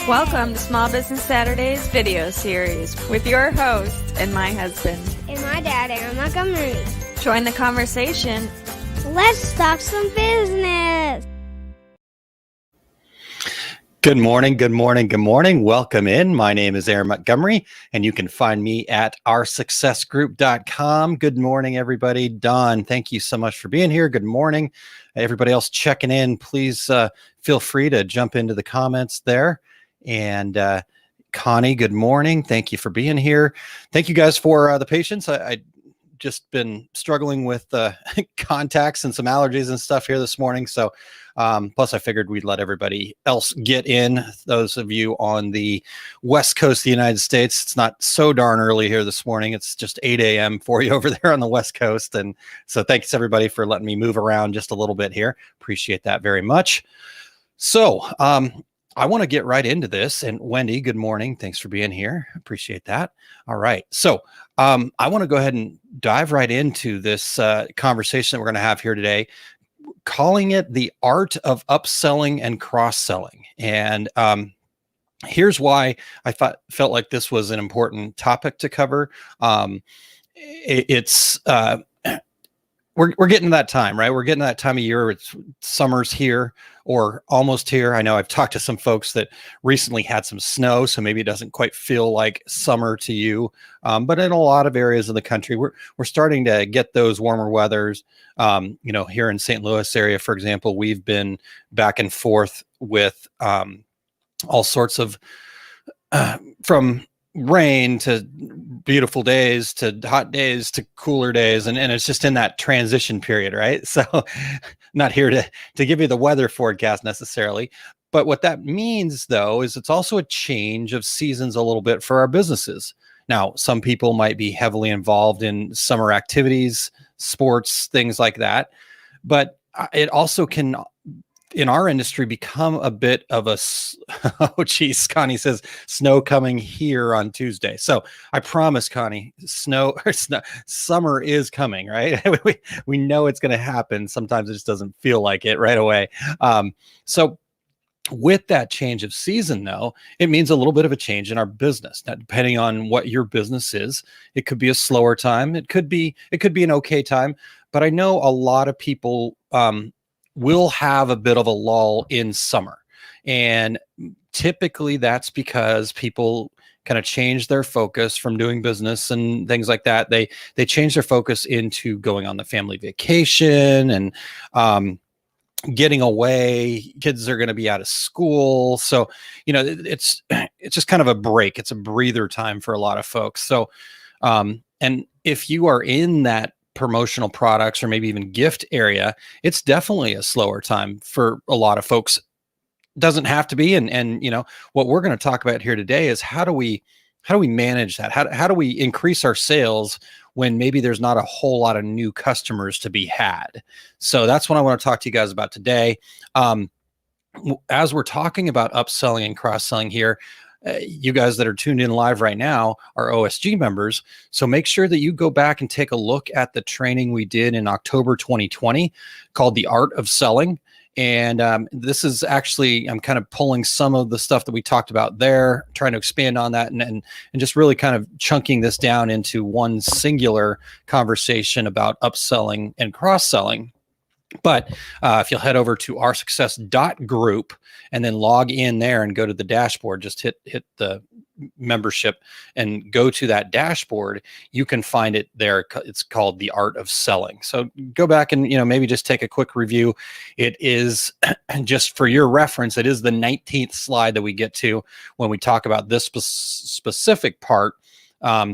Welcome to Small Business Saturdays video series with your host and my husband. And my dad, Aaron Montgomery. Join the conversation. Let's talk some business. Good morning, good morning, good morning. Welcome in. My name is Aaron Montgomery, and you can find me at oursuccessgroup.com. Good morning, everybody. Don, thank you so much for being here. Good morning. Everybody else checking in, please feel free to jump into the comments there. And Connie, good morning. Thank you for being here. Thank you guys for the patience. I just been struggling with contacts and some allergies and stuff here this morning. So plus I figured we'd let everybody else get in. Those of you on the West Coast of the United States, it's not so darn early here this morning. It's just 8 a.m. for you over there on the West Coast. And so thanks everybody for letting me move around just a little bit here. Appreciate that very much. So I want to get right into this. And Wendy, good morning. Thanks for being here. Appreciate that. All right. So I want to go ahead and dive right into this conversation that we're going to have here today, calling it the art of upselling and cross-selling. And here's why I felt like this was an important topic to cover. We're getting to that time, right? We're getting to that time of year. It's summer's here or almost here. I know I've talked to some folks that recently had some snow, so maybe it doesn't quite feel like summer to you. But in a lot of areas of the country, we're starting to get those warmer weathers. Here in St. Louis area, for example, we've been back and forth with all sorts of from rain to beautiful days to hot days to cooler days, and it's just in that transition period, right? So not here to give you the weather forecast necessarily, but what that means though is it's also a change of seasons a little bit for our businesses. Now, some people might be heavily involved in summer activities, sports, things like that, but it also can, in our industry, become a bit of a, oh geez, Connie says snow coming here on Tuesday. So I promise, Connie, summer is coming, right? we know it's going to happen. Sometimes it just doesn't feel like it right away. So with that change of season, though, it means a little bit of a change in our business. Now, depending on what your business is, it could be a slower time. It could be an okay time. But I know a lot of people will have a bit of a lull in summer. And typically that's because people kind of change their focus from doing business and things like that. They change their focus into going on the family vacation and getting away. Kids are going to be out of school. So, it's just kind of a break. It's a breather time for a lot of folks. So, and if you are in that promotional products or maybe even gift area, it's definitely a slower time for a lot of folks. Doesn't have to be. And what we're going to talk about here today is how do we manage that? How do we increase our sales when maybe there's not a whole lot of new customers to be had? So that's what I want to talk to you guys about today. As we're talking about upselling and cross-selling here, you guys that are tuned in live right now are OSG members. So make sure that you go back and take a look at the training we did in October 2020 called The Art of Selling. And this is actually, I'm kind of pulling some of the stuff that we talked about there, trying to expand on that and just really kind of chunking this down into one singular conversation about upselling and cross-selling. But if you'll head over to oursuccess.group and then log in there and go to the dashboard, just hit the membership and go to that dashboard, you can find it there. It's called The Art of Selling. So go back and, maybe just take a quick review. It is just for your reference, it is the 19th slide that we get to when we talk about this specific part.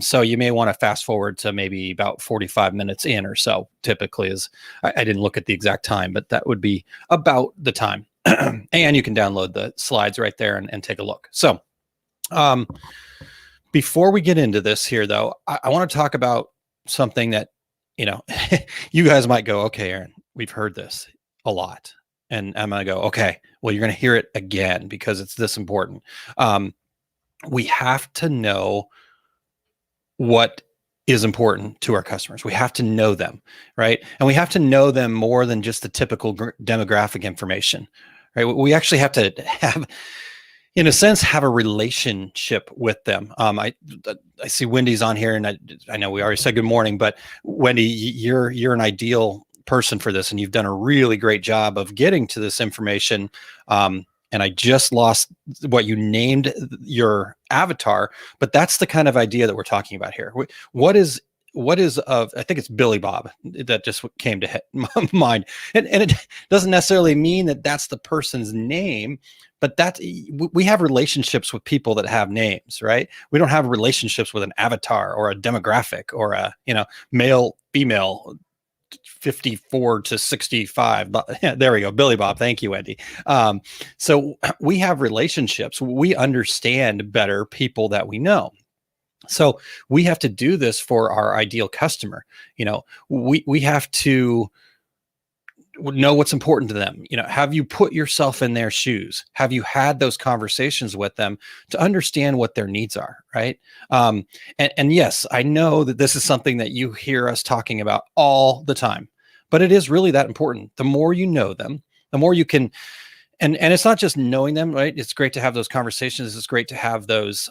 So you may want to fast forward to maybe about 45 minutes in or so, typically is, I didn't look at the exact time, but that would be about the time. And you can download the slides right there and take a look. So before we get into this here, though, I want to talk about something that, you guys might go, okay, Aaron, we've heard this a lot. And I'm going to go, okay, well, you're going to hear it again because it's this important. We have to know what is important to our customers. We have to know them, right? And we have to know them more than just the typical demographic information, right? We actually have to have, in a sense, have a relationship with them. I see Wendy's on here, and I know we already said good morning, but Wendy, you're an ideal person for this, and you've done a really great job of getting to this information. And I just lost what you named your avatar, but that's the kind of idea that we're talking about here. What is I think it's Billy Bob that just came to my mind, and it doesn't necessarily mean that that's the person's name, but we have relationships with people that have names, right? We don't have relationships with an avatar or a demographic or a male, female, 54 to 65. Yeah, there we go. Billy Bob. Thank you, Wendy. So we have relationships. We understand better people that we know. So we have to do this for our ideal customer. We have to know what's important to them. Have you put yourself in their shoes? Have you had those conversations with them to understand what their needs are, right? And yes, I know that this is something that you hear us talking about all the time, but it is really that important. The more you know them, the more you can, and it's not just knowing them, right? It's great to have those conversations. It's great to have those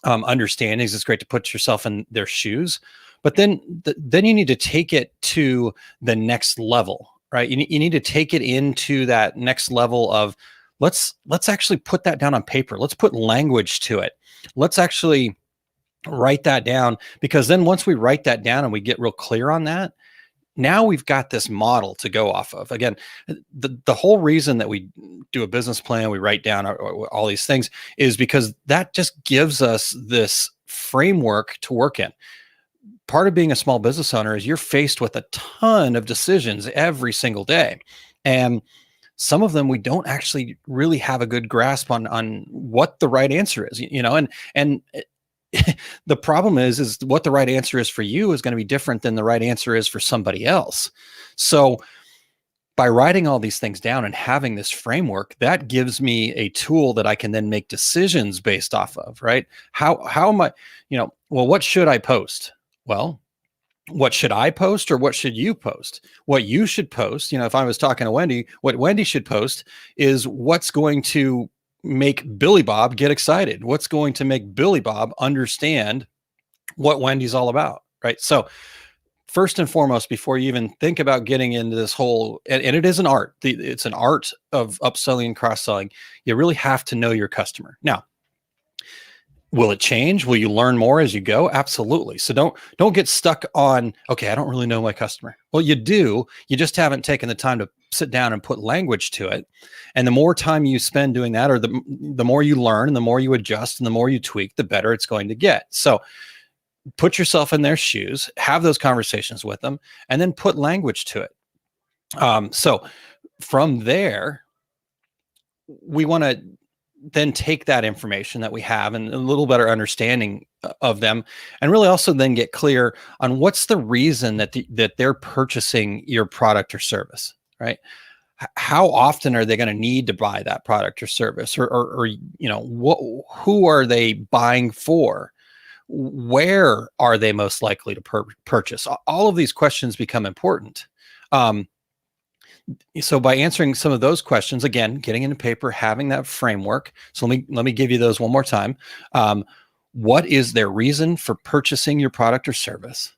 understandings. It's great to put yourself in their shoes, but then you need to take it to the next level, right? You need to take it into that next level of let's actually put that down on paper. Let's put language to it. Let's actually write that down, because then once we write that down and we get real clear on that, now we've got this model to go off of. Again, the whole reason that we do a business plan, we write down all these things, is because that just gives us this framework to work in. Part of being a small business owner is you're faced with a ton of decisions every single day. And some of them we don't actually really have a good grasp on what the right answer is, and the problem is what the right answer is for you is going to be different than the right answer is for somebody else. So by writing all these things down and having this framework, that gives me a tool that I can then make decisions based off of, right? How am I, well, what should I post? Well, what should I post, or what should you post? What you should post, if I was talking to Wendy, what Wendy should post is what's going to make Billy Bob get excited. What's going to make Billy Bob understand what Wendy's all about, right? So first and foremost, before you even think about getting into this whole, and it is an art, it's an art of upselling and cross-selling, you really have to know your customer. Now, will it change? Will you learn more as you go? Absolutely. So don't get stuck on, okay, I don't really know my customer. Well, you do. You just haven't taken the time to sit down and put language to it. And the more time you spend doing that, or the more you learn and the more you adjust and the more you tweak, the better it's going to get. So put yourself in their shoes, have those conversations with them, and then put language to it. So from there, we want to then take that information that we have and a little better understanding of them, and really also then get clear on what's the reason that they're purchasing your product or service, right? How often are they going to need to buy that product or service, or who are they buying for? Where are they most likely to purchase? All of these questions become important. So by answering some of those questions, again, getting into paper, having that framework. So let me give you those one more time. What is their reason for purchasing your product or service?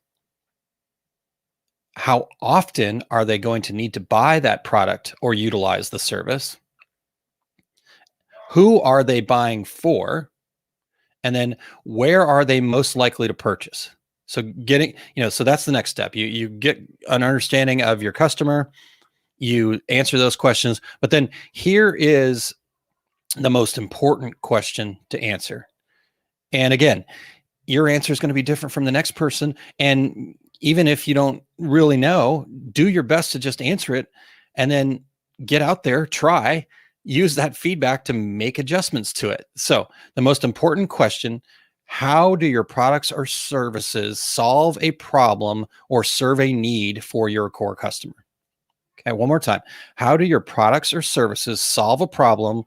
How often are they going to need to buy that product or utilize the service? Who are they buying for? And then where are they most likely to purchase? So so that's the next step. You get an understanding of your customer, you answer those questions, but then here is the most important question to answer. And again, your answer is going to be different from the next person. And even if you don't really know, do your best to just answer it, and then get out there, try, use that feedback to make adjustments to it. So the most important question: how do your products or services solve a problem or serve a need for your core customer? Okay, one more time. How do your products or services solve a problem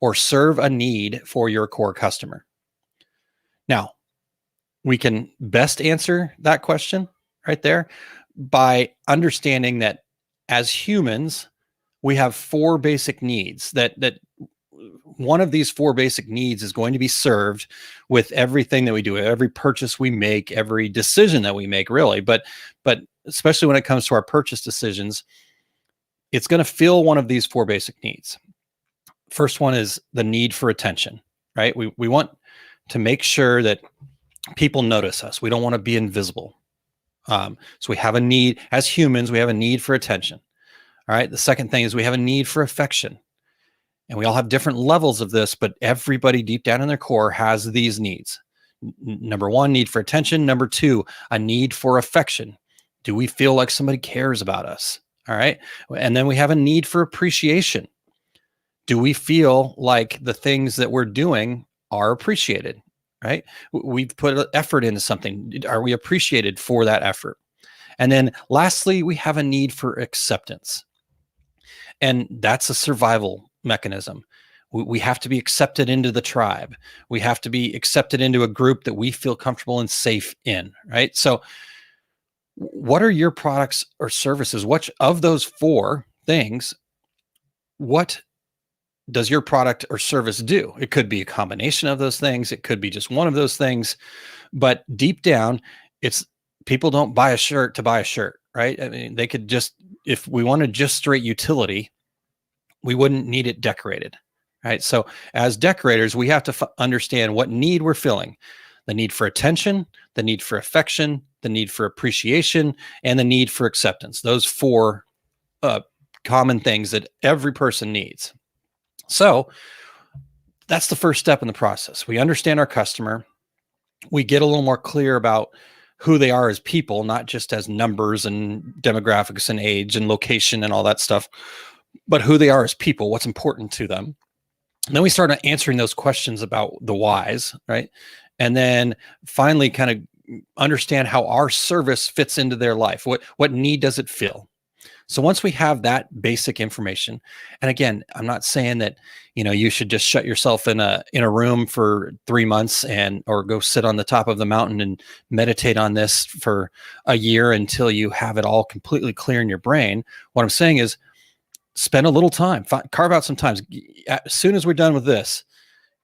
or serve a need for your core customer? Now, we can best answer that question right there by understanding that as humans, we have four basic needs that one of these four basic needs is going to be served with everything that we do, every purchase we make, every decision that we make, really. But especially when it comes to our purchase decisions, it's going to fill one of these four basic needs. First one is the need for attention, right? We want to make sure that people notice us. We don't want to be invisible. So we have a need, as humans, we have a need for attention. All right. The second thing is we have a need for affection. And we all have different levels of this, but everybody deep down in their core has these needs. Number one, need for attention. Number two, a need for affection. Do we feel like somebody cares about us? All right. And then we have a need for appreciation. Do we feel like the things that we're doing are appreciated? Right? We've put effort into something. Are we appreciated for that effort? And then lastly, we have a need for acceptance. And that's a survival mechanism. We have to be accepted into the tribe. We have to be accepted into a group that we feel comfortable and safe in, right? So what are your products or services? Which of those four things, what does your product or service do? It could be a combination of those things. It could be just one of those things. But deep down, it's people don't buy a shirt to buy a shirt, right? I mean, they could just, if we wanted just straight utility, we wouldn't need it decorated, right? So as decorators, we have to understand what need we're filling. The need for attention, the need for affection, the need for appreciation, and the need for acceptance. Those four common things that every person needs. So that's the first step in the process. We understand our customer. We get a little more clear about who they are as people, not just as numbers and demographics and age and location and all that stuff, but who they are as people, what's important to them. And then we start answering those questions about the whys, right? And then finally kind of understand how our service fits into their life. What need does it fill? So once we have that basic information, and again, I'm not saying that, you should just shut yourself in a room for 3 months or go sit on the top of the mountain and meditate on this for a year until you have it all completely clear in your brain. What I'm saying is spend a little time, carve out some time. As soon as we're done with this,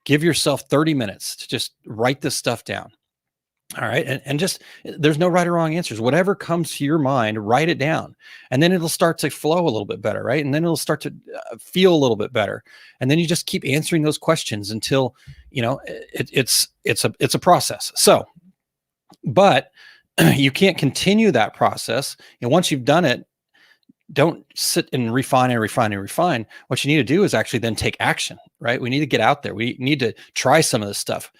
give yourself 30 minutes to just write this stuff down. All right. And just, there's no right or wrong answers. Whatever comes to your mind, write it down. And then it'll start to flow a little bit better. Right. And then it'll start to feel a little bit better. And then you just keep answering those questions until, it's a process. So, but you can't continue that process. And once you've done it, don't sit and refine and refine and refine. What you need to do is actually then take action, right? We need to get out there. We need to try some of this stuff.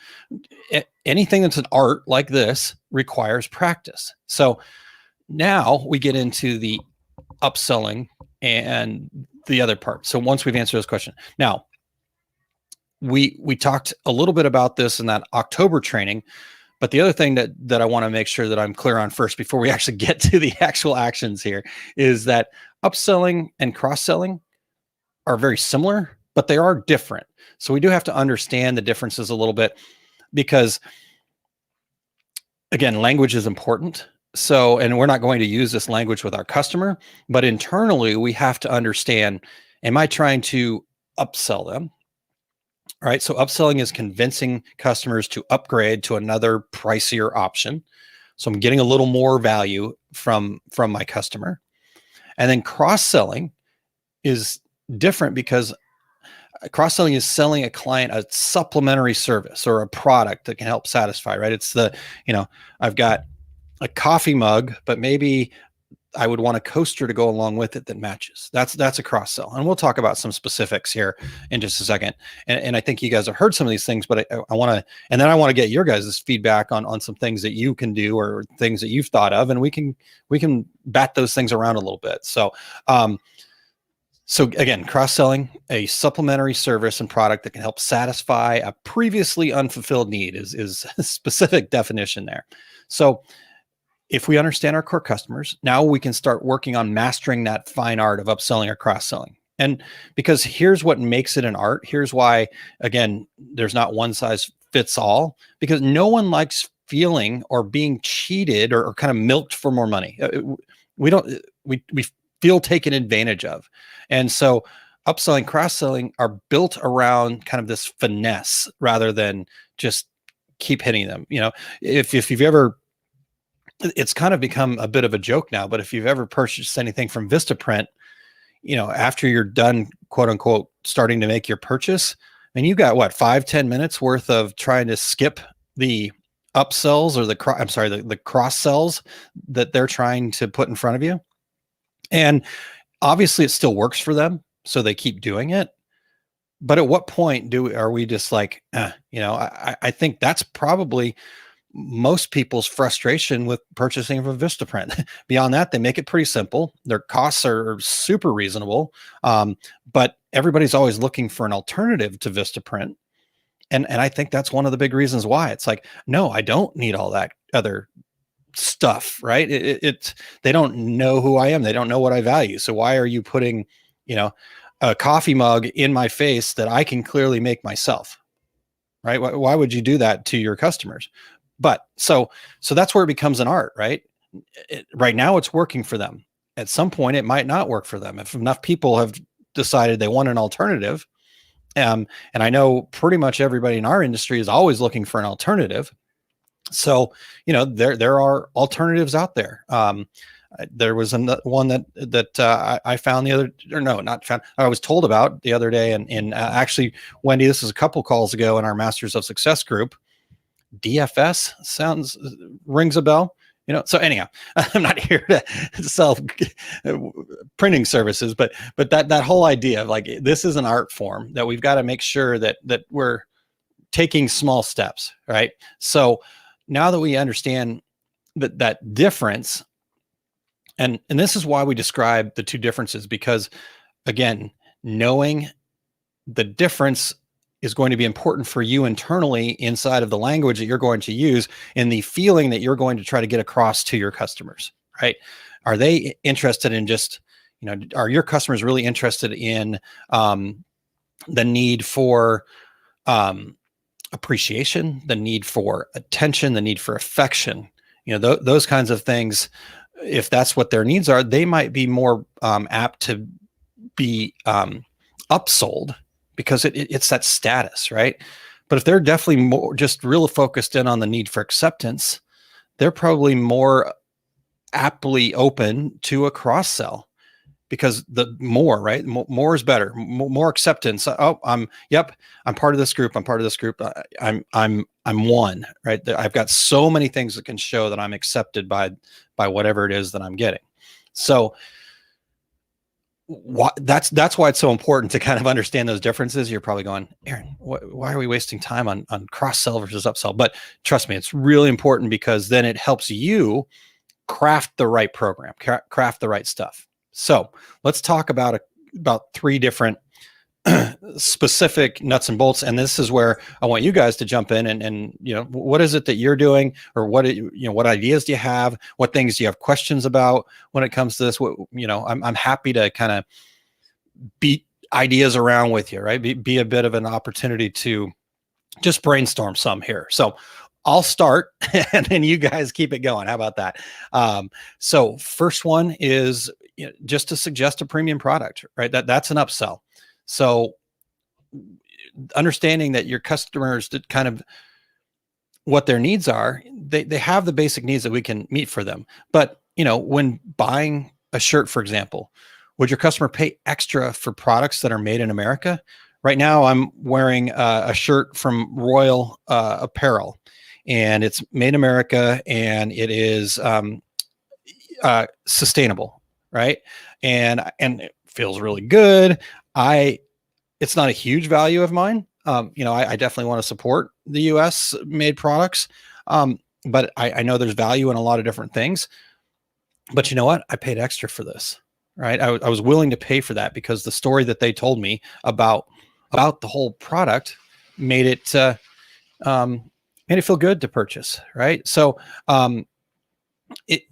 Anything that's an art like this requires practice. So now we get into the upselling and the other part. So once we've answered those questions, now we talked a little bit about this in that October training. But the other thing that I want to make sure that I'm clear on first before we actually get to the actual actions here is that upselling and cross-selling are very similar, but they are different. So we do have to understand the differences a little bit because, again, language is important. So, and we're not going to use this language with our customer, but internally we have to understand, am I trying to upsell them? All right. So upselling is convincing customers to upgrade to another pricier option. So I'm getting a little more value from my customer. And then cross-selling is different because cross-selling is selling a client a supplementary service or a product that can help satisfy, right? It's I've got a coffee mug, but maybe I would want a coaster to go along with it that matches. That's a cross sell. And we'll talk about some specifics here in just a second. And I think you guys have heard some of these things, but I want to get your guys' feedback on some things that you can do or things that you've thought of, and we can bat those things around a little bit. So again, cross-selling, a supplementary service and product that can help satisfy a previously unfulfilled need is a specific definition there. So if we understand our core customers, now we can start working on mastering that fine art of upselling or cross-selling. And because here's what makes it an art. Here's why, again, there's not one size fits all, because no one likes feeling or being cheated or kind of milked for more money. We feel taken advantage of. And so upselling, cross-selling are built around kind of this finesse rather than just keep hitting them. If you've ever, it's kind of become a bit of a joke now, but if you've ever purchased anything from Vistaprint, after you're done, quote unquote, starting to make your purchase, and you got what, 5-10 minutes worth of trying to skip the upsells or the cross sells that they're trying to put in front of you. And obviously it still works for them, so they keep doing it. But at what point are we just like, I think that's probably most people's frustration with purchasing from Vistaprint. Beyond that, they make it pretty simple. Their costs are super reasonable, but everybody's always looking for an alternative to Vistaprint. And I think that's one of the big reasons why it's like, no, I don't need all that other stuff, right? They don't know who I am. They don't know what I value. So why are you putting, a coffee mug in my face that I can clearly make myself, right? Why would you do that to your customers? But so that's where it becomes an art, right? Right now it's working for them. At some point it might not work for them. If enough people have decided they want an alternative, and I know pretty much everybody in our industry is always looking for an alternative. So, there are alternatives out there. There was one that I found I was told about the other day. And actually, Wendy, this is a couple calls ago in our Masters of Success group. DFS rings a bell. So anyhow, I'm not here to sell printing services, but that whole idea of like, this is an art form that we've got to make sure that we're taking small steps, right? So now that we understand that difference, and this is why we describe the two differences, because again, knowing the difference is going to be important for you internally inside of the language that you're going to use and the feeling that you're going to try to get across to your customers, right? Are they interested in just, are your customers really interested in the need for appreciation, the need for attention, the need for affection, those kinds of things? If that's what their needs are, they might be more apt to be upsold, because it's that status, right? But if they're definitely more just really focused in on the need for acceptance, they're probably more aptly open to a cross sell, because the more, right? More is better. More acceptance. Oh, I'm part of this group. I'm part of this group. I'm one, right? I've got so many things that can show that I'm accepted by whatever it is that I'm getting. So that's why it's so important to kind of understand those differences. You're probably going, Aaron, why are we wasting time on cross sell versus upsell? But trust me, it's really important, because then it helps you craft the right program, craft the right stuff. So let's talk about three different specific nuts and bolts. And this is where I want you guys to jump in and what is it that you're doing, or what ideas do you have? What things do you have questions about when it comes to this? I'm happy to kind of beat ideas around with you, right? Be a bit of an opportunity to just brainstorm some here. So I'll start and then you guys keep it going. How about that? So first one is just to suggest a premium product, right? That's an upsell. So understanding that your customers did kind of what their needs are, they have the basic needs that we can meet for them. But, when buying a shirt, for example, would your customer pay extra for products that are made in America? Right now, I'm wearing a shirt from Royal Apparel, and it's made in America, and it is sustainable, right? And it feels really good. It's not a huge value of mine. I definitely want to support the US made products. But I know there's value in a lot of different things, but you know what? I paid extra for this, right? I was willing to pay for that, because the story that they told me about the whole product made it feel good to purchase, right? So it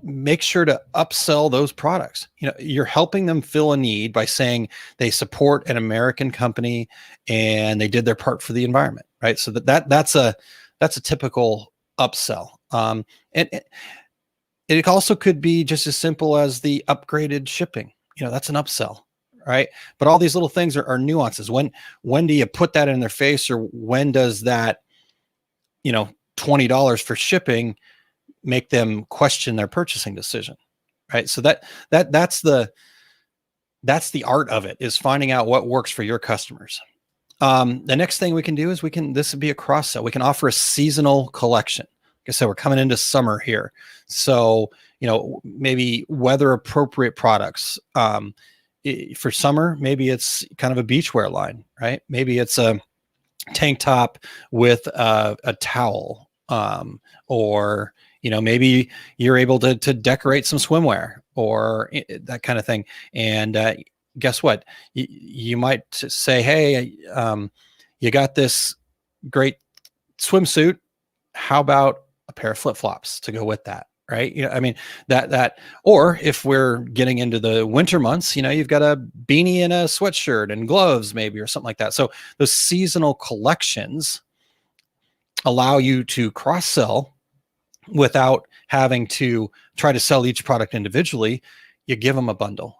make sure to upsell those products. You're helping them fill a need by saying they support an American company and they did their part for the environment, right? So that's a typical upsell. And it also could be just as simple as the upgraded shipping. That's an upsell, right? But all these little things are nuances. When do you put that in their face, or when does that, $20 for shipping make them question their purchasing decision, right? So that's the art of it, is finding out what works for your customers. The next thing we can do is this would be a cross sell. We can offer a seasonal collection. Like I said, we're coming into summer here. So, maybe weather appropriate products. For summer, maybe it's kind of a beachwear line, right? Maybe it's a tank top with a towel, or, maybe you're able to decorate some swimwear or that kind of thing. And guess what? You might say, hey, you got this great swimsuit. How about a pair of flip-flops to go with that? Right. Or if we're getting into the winter months, you've got a beanie and a sweatshirt and gloves maybe, or something like that. So those seasonal collections allow you to cross-sell without having to try to sell each product individually. You give them a bundle,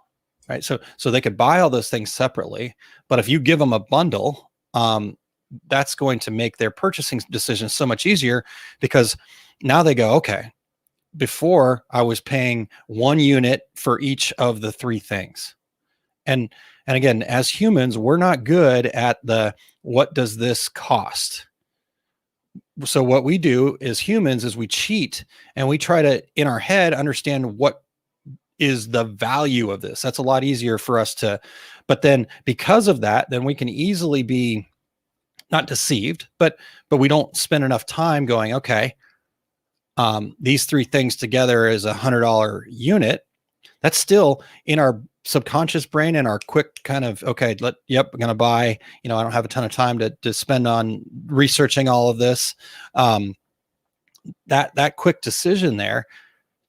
right? So they could buy all those things separately, but if you give them a bundle, that's going to make their purchasing decision so much easier, because now they go, okay, before I was paying one unit for each of the three things. And again, as humans, we're not good at what does this cost? So what we do as humans is we cheat, and we try to, in our head, understand what is the value of this. That's a lot easier for us but then because of that, then we can easily be not deceived, but we don't spend enough time going, okay, these three things together is $100 unit. That's still in our subconscious brain and our quick kind of, okay, I'm going to buy, I don't have a ton of time to spend on researching all of this. That quick decision there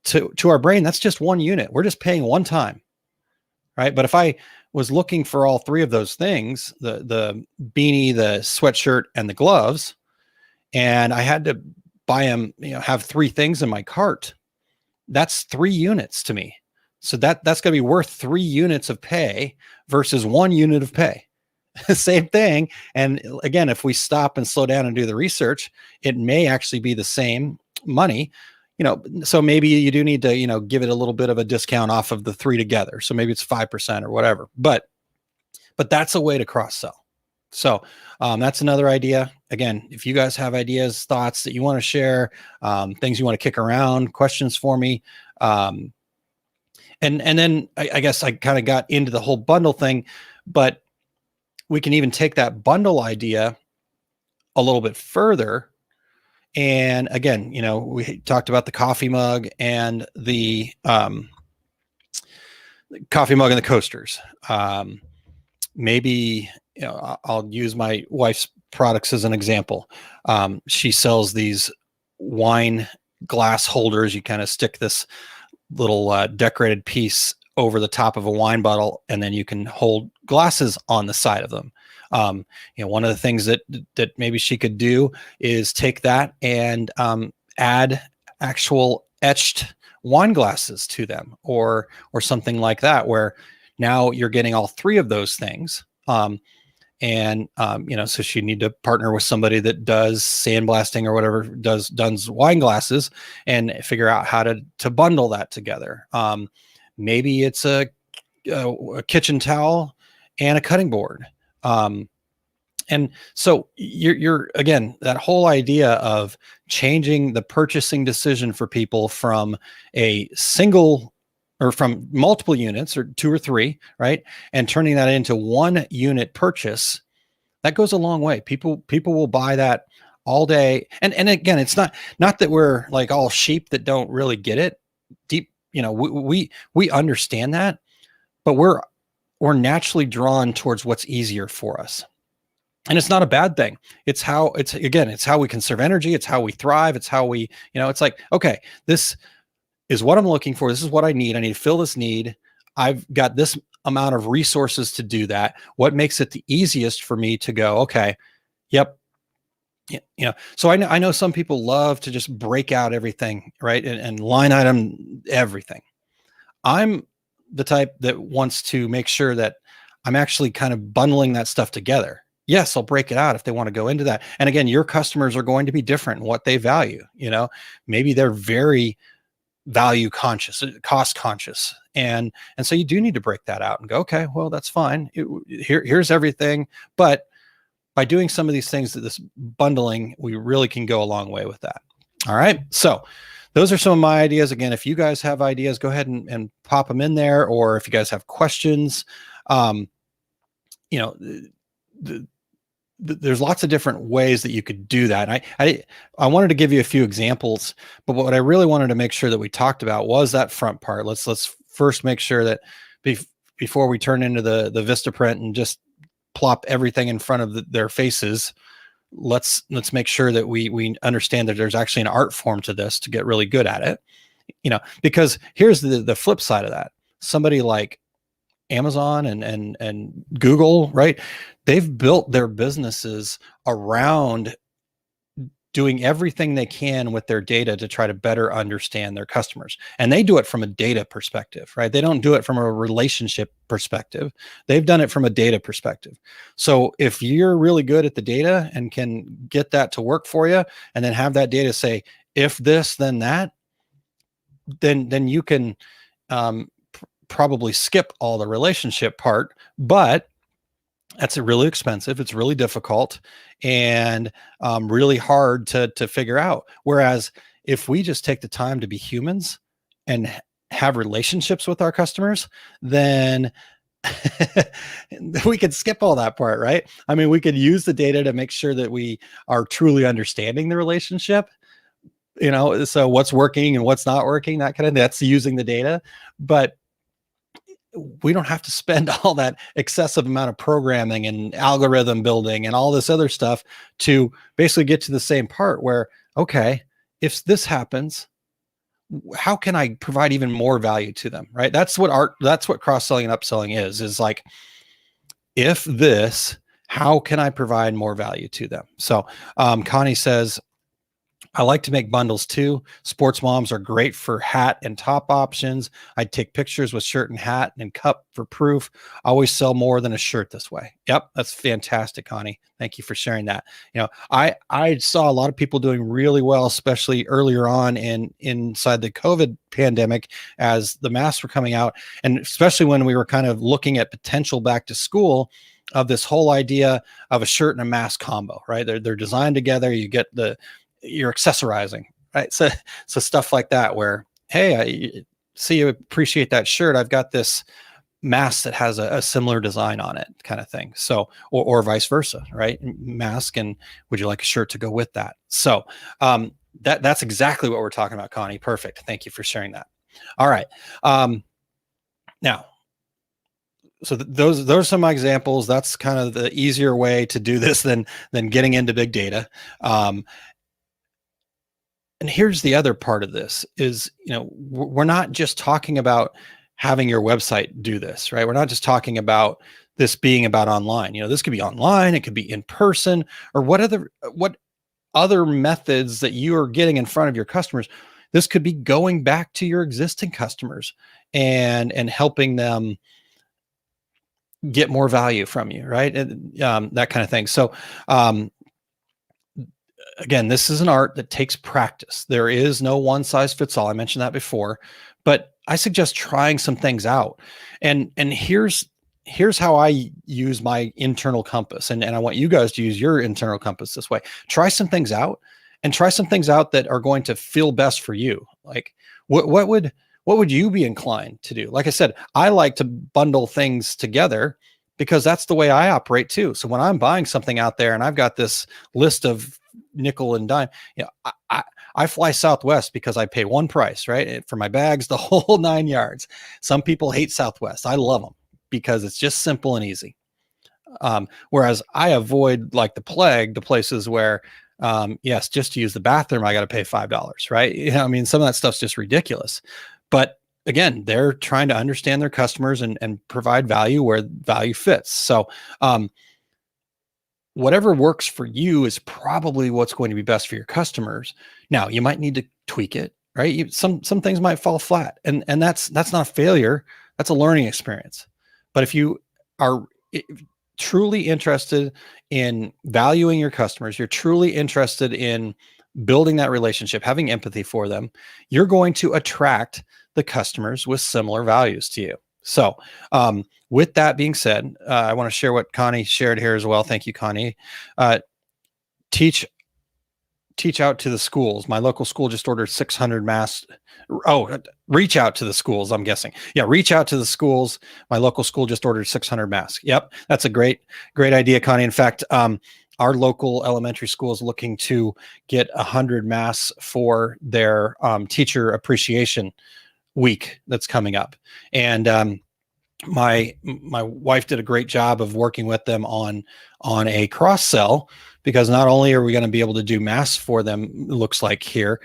to our brain, that's just one unit. We're just paying one time. Right. But if I was looking for all three of those things, the beanie, the sweatshirt, and the gloves, and I had to buy them, have three things in my cart, that's 3 units to me. So that's going to be worth 3 units of pay versus 1 unit of pay. Same thing. And again, if we stop and slow down and do the research, it may actually be the same money. So maybe you do need to, give it a little bit of a discount off of the 3 together. So maybe it's 5% or whatever, but that's a way to cross sell. So that's another idea. Again, if you guys have ideas, thoughts that you want to share, things you want to kick around, questions for me. And then I guess I kind of got into the whole bundle thing, but we can even take that bundle idea a little bit further. And again, we talked about the coffee mug and the coasters. Maybe, I'll use my wife's products as an example. She sells these wine glass holders. You kind of stick this little decorated piece over the top of a wine bottle, and then you can hold glasses on the side of them. One of the things that maybe she could do is take that and add actual etched wine glasses to them, or something like that, where now you're getting all three of those things. So she need to partner with somebody that does sandblasting or whatever, does wine glasses, and figure out how to bundle that together. Maybe it's a kitchen towel and a cutting board. And so you're again, that whole idea of changing the purchasing decision for people from a single or from multiple units, or 2 or 3, right? And turning that into 1 unit purchase, that goes a long way. People will buy that all day. And again, it's not that we're like all sheep that don't really get it. Deep, we understand that, but we're naturally drawn towards what's easier for us. And it's not a bad thing. It's how we conserve energy. It's how we thrive. It's how we, it's like, okay, this is what I'm looking for. This is what I need. I need to fill this need. I've got this amount of resources to do that. What makes it the easiest for me to go, okay, yep. So I know some people love to just break out everything, right? And line item everything. I'm the type that wants to make sure that I'm actually kind of bundling that stuff together. Yes, I'll break it out if they want to go into that. And again, your customers are going to be different in what they value. Maybe they're very value conscious, cost conscious. And so you do need to break that out and go, okay, well, that's fine. Here's everything. But by doing some of these things, this bundling, we really can go a long way with that. All right. So those are some of my ideas. Again, if you guys have ideas, go ahead and pop them in there. Or if you guys have questions, there's lots of different ways that you could do that. And I wanted to give you a few examples, but what I really wanted to make sure that we talked about was that front part. Let's first make sure that before we turn into the Vistaprint and just plop everything in front of their faces, let's make sure that we understand that there's actually an art form to this to get really good at it. Because here's the flip side of that. Somebody like Amazon and Google, right? They've built their businesses around doing everything they can with their data to try to better understand their customers. And they do it from a data perspective, right? They don't do it from a relationship perspective. They've done it from a data perspective. So if you're really good at the data and can get that to work for you, and then have that data say, if this, then that, then you can probably skip all the relationship part, but that's really expensive. It's really difficult and really hard to figure out. Whereas if we just take the time to be humans and have relationships with our customers, then we could skip all that part, right? I mean, we could use the data to make sure that we are truly understanding the relationship, so what's working and what's not working, that's using the data. But we don't have to spend all that excessive amount of programming and algorithm building and all this other stuff to basically get to the same part where, okay, if this happens, how can I provide even more value to them, right? That's what cross-selling and upselling is like, if this, how can I provide more value to them? So Connie says, I like to make bundles too. Sports moms are great for hat and top options. I'd take pictures with shirt and hat and cup for proof. Always sell more than a shirt this way. Yep, that's fantastic, Connie. Thank you for sharing that. I saw a lot of people doing really well, especially earlier on inside the COVID pandemic as the masks were coming out, and especially when we were kind of looking at potential back to school of this whole idea of a shirt and a mask combo, right? They're designed together. You get you're accessorizing, right? So stuff like that where, hey, I see you appreciate that shirt. I've got this mask that has a similar design on it, kind of thing. So, or vice versa, right? Mask, and would you like a shirt to go with that? So that's exactly what we're talking about, Connie. Perfect. Thank you for sharing that. All right. Now, so those are some examples. That's kind of the easier way to do this than getting into big data. And here's the other part of this is, we're not just talking about having your website do this, right? We're not just talking about this being about online. This could be online, it could be in person, or what other methods that you are getting in front of your customers. This could be going back to your existing customers and helping them get more value from you, right? And that kind of thing. So again, this is an art that takes practice. There is no one size fits all. I mentioned that before, but I suggest trying some things out. And here's how I use my internal compass. And I want you guys to use your internal compass this way. Try some things out, and try some things out that are going to feel best for you. Like what would you be inclined to do? Like I said, I like to bundle things together because that's the way I operate too. So when I'm buying something out there and I've got this list of nickel and dime, I fly Southwest because I pay one price, right? For my bags, the whole 9 yards. Some people hate Southwest. I love them because it's just simple and easy. Whereas I avoid like the plague, the places where, yes, just to use the bathroom, I got to pay $5, right? I mean, some of that stuff's just ridiculous. But again, they're trying to understand their customers and provide value where value fits. So whatever works for you is probably what's going to be best for your customers. Now, you might need to tweak it, right? Some things might fall flat, and that's not a failure. That's a learning experience. But if you are truly interested in valuing your customers, you're truly interested in building that relationship, having empathy for them, you're going to attract the customers with similar values to you. So, with that being said, I want to share what Connie shared here as well. Thank you, Connie. Teach out to the schools. My local school just ordered 600 masks. Oh, reach out to the schools, I'm guessing. Yeah, reach out to the schools. My local school just ordered 600 masks. Yep, that's a great idea, Connie. In fact, our local elementary school is looking to get 100 masks for their teacher appreciation week that's coming up. And my wife did a great job of working with them on a cross sell, because not only are we going to be able to do masks for them, it looks like here,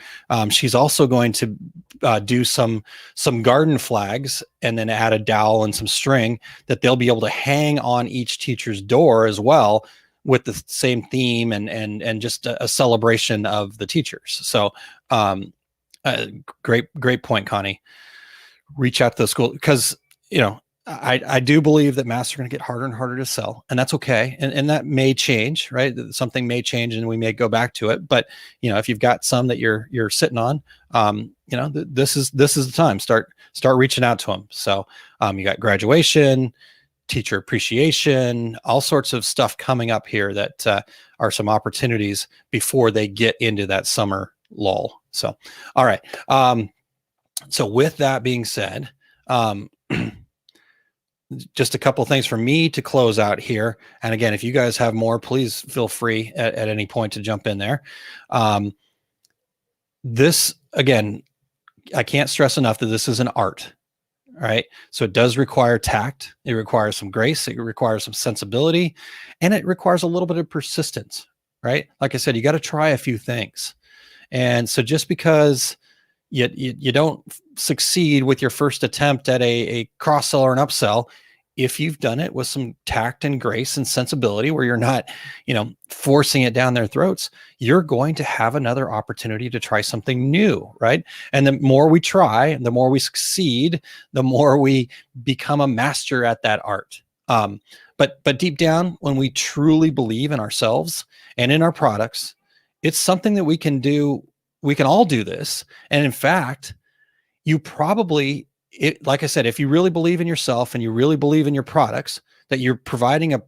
she's also going to do some garden flags and then add a dowel and some string that they'll be able to hang on each teacher's door as well, with the same theme and just a celebration of the teachers. So great point, Connie. Reach out to the school, because I do believe that masks are going to get harder and harder to sell, and that's okay. And that may change, right? Something may change and we may go back to it. But, if you've got some that you're sitting on, this is the time. Start reaching out to them. So you got graduation, teacher appreciation, all sorts of stuff coming up here that are some opportunities before they get into that summer lull. So, all right. So with that being said, just a couple of things for me to close out here. And again, if you guys have more, please feel free at any point to jump in there. This, again, I can't stress enough that this is an art, right? So it does require tact. It requires some grace. It requires some sensibility, and it requires a little bit of persistence, right? Like I said, you got to try a few things. And so just because you don't succeed with your first attempt at a cross sell or an upsell, if you've done it with some tact and grace and sensibility, where you're not, forcing it down their throats, you're going to have another opportunity to try something new, right? And the more we try, the more we succeed, the more we become a master at that art. But deep down, when we truly believe in ourselves and in our products, it's something that we can do. We can all do this. And in fact, you probably, like I said, if you really believe in yourself and you really believe in your products, that you're providing a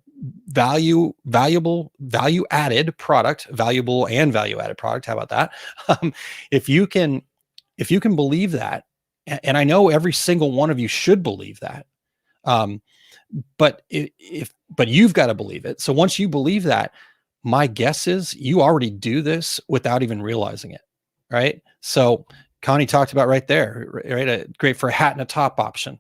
valuable value-added product, valuable and value-added product. How about that? If you can believe that, and I know every single one of you should believe that, but you've got to believe it. So once you believe that, my guess is you already do this without even realizing it. Right. So Connie talked about right there, right? Great for a hat and a top option.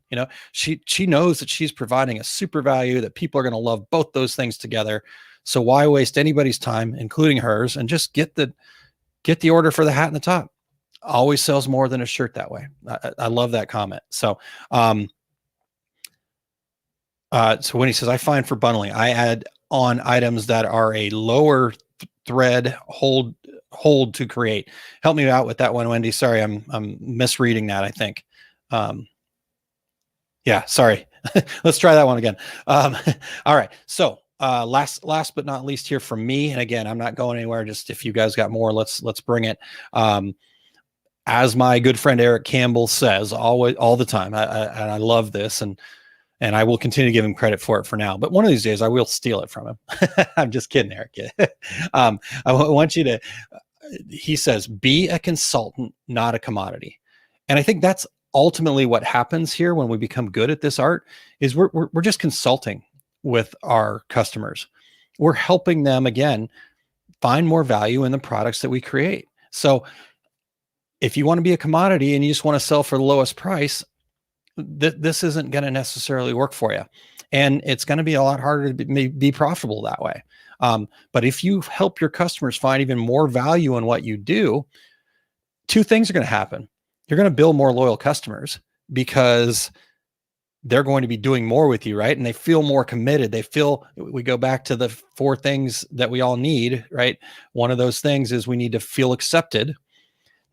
She knows that she's providing a super value, that people are going to love both those things together. So why waste anybody's time, including hers, and just get the order for the hat and the top. Always sells more than a shirt that way. I love that comment. So, so when he says, I find for bundling, I add on items that are a lower thread hold to create. Help me out with that one, Wendy. Sorry, I'm misreading that, I think. Yeah, sorry. Let's try that one again. All right. So last but not least here from me, and again, I'm not going anywhere. Just if you guys got more, let's bring it. As my good friend Eric Campbell says all the time, I love this, and I will continue to give him credit for it for now. But one of these days, I will steal it from him. I'm just kidding, Eric. I want you to, he says, be a consultant, not a commodity. And I think that's ultimately what happens here when we become good at this art, is we're just consulting with our customers. We're helping them, again, find more value in the products that we create. So if you want to be a commodity and you just want to sell for the lowest price, this isn't going to necessarily work for you. And it's going to be a lot harder to be profitable that way. But if you help your customers find even more value in what you do, two things are going to happen. You're going to build more loyal customers because they're going to be doing more with you, right? And they feel more committed. We go back to the 4 things that we all need, right? One of those things is we need to feel accepted.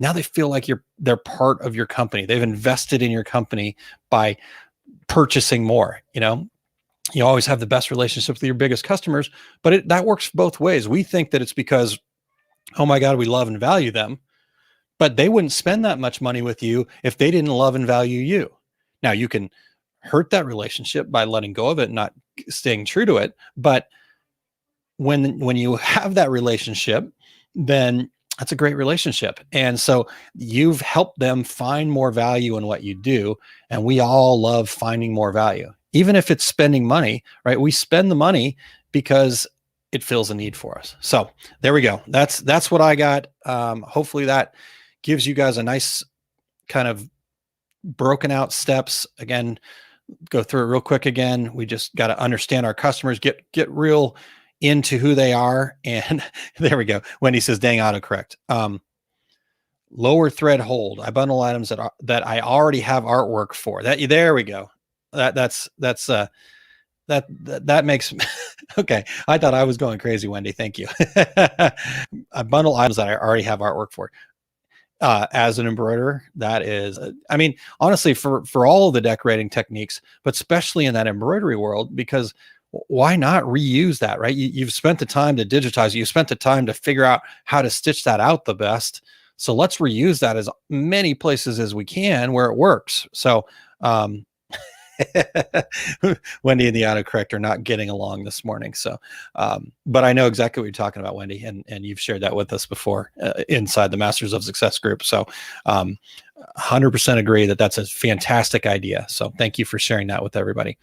Now they feel like they're part of your company. They've invested in your company by purchasing more, you always have the best relationship with your biggest customers, but that works both ways. We think that it's because, oh my God, we love and value them, but they wouldn't spend that much money with you if they didn't love and value you. Now you can hurt that relationship by letting go of it and not staying true to it. But when you have that relationship, then that's a great relationship. And so you've helped them find more value in what you do. And we all love finding more value, even if it's spending money, right? We spend the money because it fills a need for us. So there we go. That's what I got. Hopefully that gives you guys a nice kind of broken out steps. Again, go through it real quick again. We just got to understand our customers, get real into who they are. And there we go. Wendy says, dang, autocorrect. Lower thread hold. I bundle items that I already have artwork for. There we go. That makes okay. I thought I was going crazy, Wendy. Thank you. I bundle items that I already have artwork for. As an embroiderer, that is, I mean, honestly, for all of the decorating techniques, but especially in that embroidery world, because why not reuse that, right? You've spent the time to digitize, you've spent the time to figure out how to stitch that out the best. So let's reuse that as many places as we can where it works. So, Wendy and the autocorrect are not getting along this morning. So, but I know exactly what you're talking about, Wendy, and you've shared that with us before inside the Masters of Success group. So, 100% agree that that's a fantastic idea. So thank you for sharing that with everybody.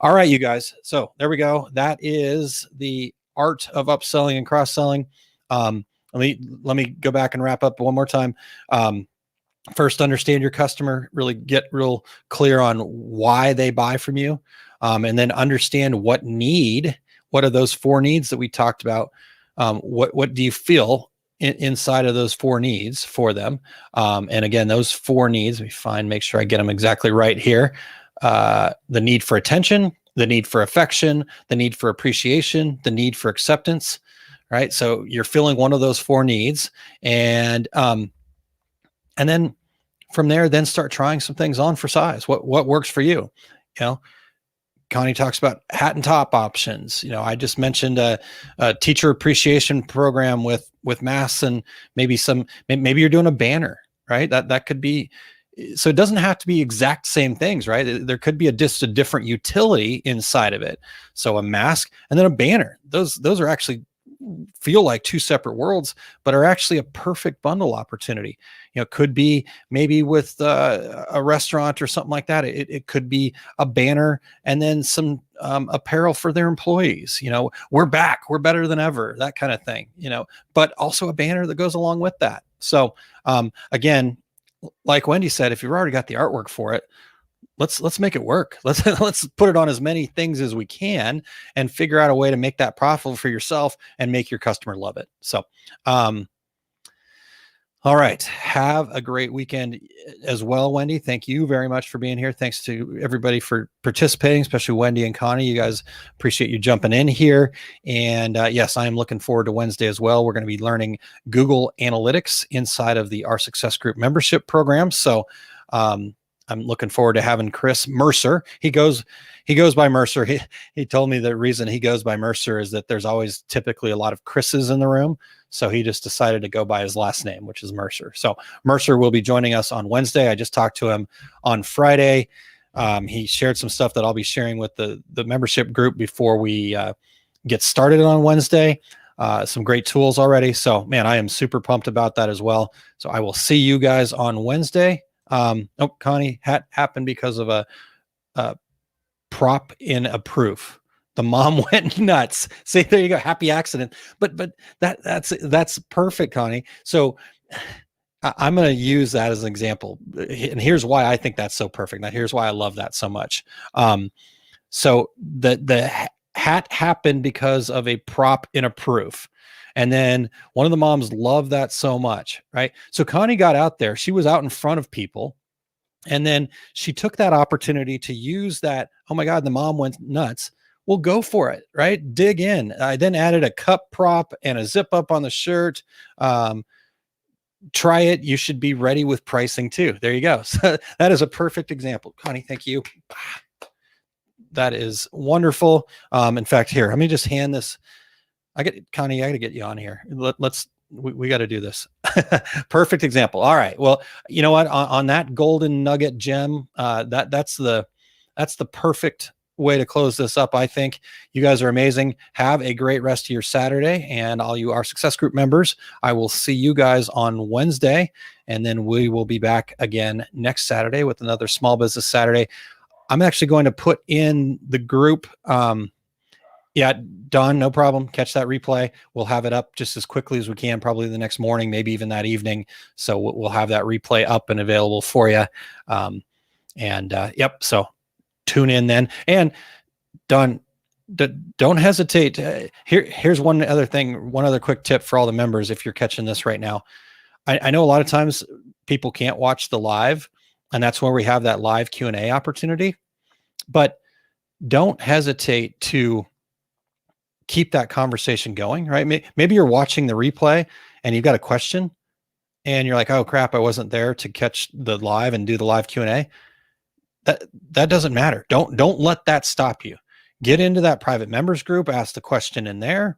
All right, you guys. So there we go. That is the art of upselling and cross-selling. Let me go back and wrap up one more time. First, understand your customer, really get real clear on why they buy from you. And then understand what are those 4 needs that we talked about? What do you feel inside of those 4 needs for them? And again, those 4 needs, make sure I get them exactly right here. The need for attention, the need for affection, the need for appreciation, the need for acceptance, right? So you're filling one of those 4 needs, and then from there, then start trying some things on for size. What works for you? Connie talks about hat and top options. I just mentioned a teacher appreciation program with masks, and maybe you're doing a banner, right? That could be. So it doesn't have to be exact same things, right? There could be just a different utility inside of it. So a mask and then a banner. Those are actually feel like 2 separate worlds, but are actually a perfect bundle opportunity. Could be maybe with a restaurant or something like that. It could be a banner and then some apparel for their employees. We're back, we're better than ever, that kind of thing. But also a banner that goes along with that. So again, like Wendy said, if you've already got the artwork for it, let's make it work. Let's put it on as many things as we can and figure out a way to make that profitable for yourself and make your customer love it. So, all right. Have a great weekend as well, Wendy. Thank you very much for being here. Thanks to everybody for participating, especially Wendy and Connie. You guys, appreciate you jumping in here. And yes, I am looking forward to Wednesday as well. We're going to be learning Google Analytics inside of the Our Success Group membership program. So, I'm looking forward to having Chris Mercer. He goes by Mercer. He told me the reason he goes by Mercer is that there's always typically a lot of Chris's in the room. So he just decided to go by his last name, which is Mercer. So Mercer will be joining us on Wednesday. I just talked to him on Friday. He shared some stuff that I'll be sharing with the membership group before we get started on Wednesday. Some great tools already. So man, I am super pumped about that as well. So I will see you guys on Wednesday. Connie, happened because of a prop in a proof. The mom went nuts. See, there you go. Happy accident. But that's perfect, Connie. So I'm going to use that as an example. And here's why I think that's so perfect. Now, here's why I love that so much. So the hat happened because of a prop in a proof. And then one of the moms loved that so much, right? So Connie got out there. She was out in front of people. And then she took that opportunity to use that. Oh my God, the mom went nuts. Well, go for it, right? Dig in. I then added a cup prop and a zip up on the shirt. Try it. You should be ready with pricing too. There you go. So that is a perfect example. Connie, thank you. that is wonderful. In fact, here, let me just hand this. Connie, I got to get you on here. We got to do this. Perfect example. All right. Well, you know what, on that golden nugget gem, that's the perfect way to close this up. I think you guys are amazing. Have a great rest of your Saturday, and all you Our Success Group members, I will see you guys on Wednesday, and then we will be back again next Saturday with another Small Business Saturday. I'm actually going to put in the group. Yeah, Don, no problem. Catch that replay. We'll have it up just as quickly as we can, probably the next morning, maybe even that evening. So we'll have that replay up and available for you. Yep. So tune in then. And Don, don't hesitate. Here's one other thing, one other quick tip for all the members. If you're catching this right now, I know a lot of times people can't watch the live, and that's where we have that live Q&A opportunity, but don't hesitate to keep that conversation going, right? Maybe you're watching the replay and you've got a question and you're like, oh crap, I wasn't there to catch the live and do the live Q&A. That doesn't matter. Don't let that stop you. Get into that private members group, ask the question in there.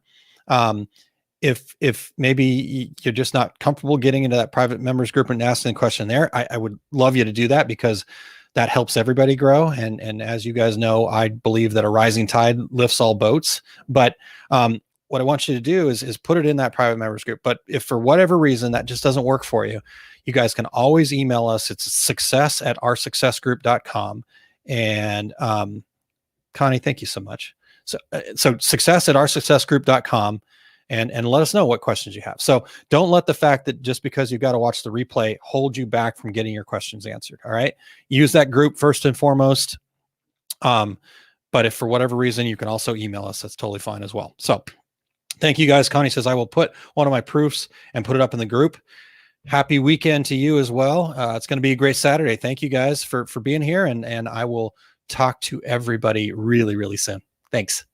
If maybe you're just not comfortable getting into that private members group and asking the question there, I would love you to do that, because that helps everybody grow. And as you guys know, I believe that a rising tide lifts all boats. But what I want you to do is put it in that private members group. But if for whatever reason that just doesn't work for you, you guys can always email us. It's success@oursuccessgroup.com. And Connie, thank you so much. So success@oursuccessgroup.com. And let us know what questions you have. So don't let the fact that just because you've got to watch the replay hold you back from getting your questions answered. All right. Use that group first and foremost. But if for whatever reason, you can also email us, that's totally fine as well. So thank you guys. Connie says, I will put one of my proofs and put it up in the group. Happy weekend to you as well. It's going to be a great Saturday. Thank you guys for being here. And I will talk to everybody really, really soon. Thanks.